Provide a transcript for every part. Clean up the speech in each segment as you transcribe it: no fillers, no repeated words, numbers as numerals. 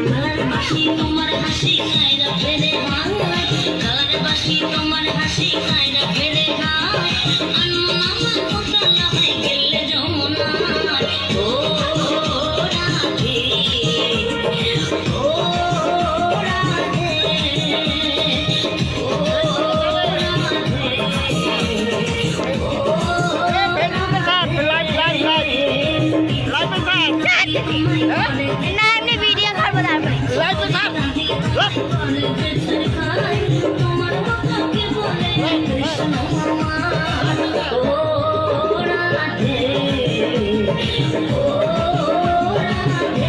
Colour বাসি তোমার হাসি কায়রা ফেলে হায়, কালার বাসি তোমার হাসি কায়রা ফেলে হায়, আনমন আমার কথা লাগাই গেলে যমুনা ও রাধে ও রাধে ও না এমনি ভিডিও করবো তারপরে তোমার কথা কে বলে কৃষ্ণ ও রাধে ও রাধে ও রাধে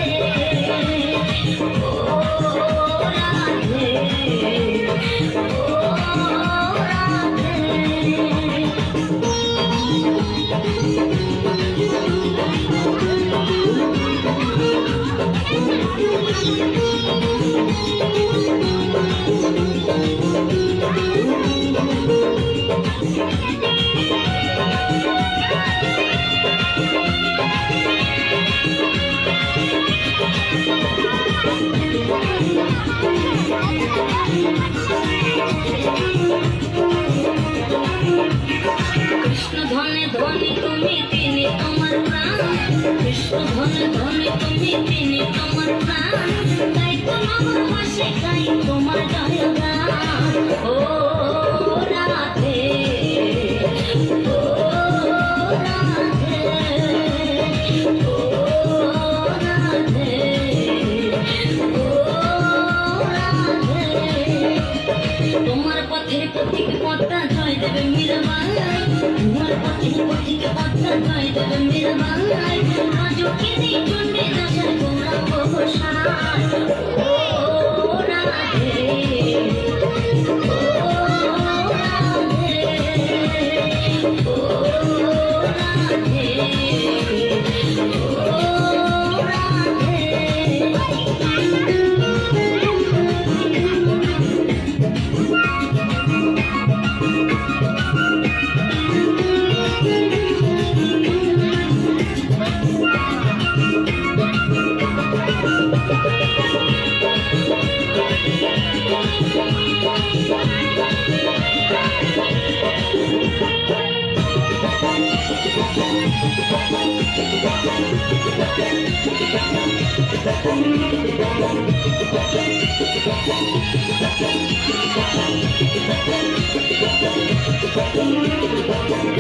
কৃষ্ণ ধনে ধনে তুমি তিনি তোমার প্রাণ, কৃষ্ণ ধনে ধনে তুমি তিনি তোমার প্রাণ, তাই তো আমার পাশে গাই তোমার জয় গান ও রাধে ও রাধে ও রাধে ও রাধে। তোমার পথের পথিক পথটা জয় দেবে মীরাবাই, তোমার পথের পথিক পথটা জয় দেবে মীরাবাই, আজও কেঁদে চণ্ডী দাসের গৌরব ঘোষায় ও রাধে ও রাধে ও রাধে ও রাধে।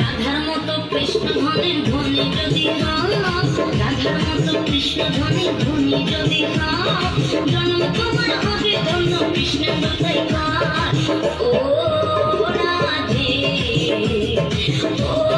রাধার মতো কৃষ্ণ ধনের ধনী যদি হও, রাধার মতো কৃষ্ণ ধনের ধনী যদি হও, জন্ম তোমার হবে ধন্য কৃষ্ণের দোতাই কার ও রাধে ও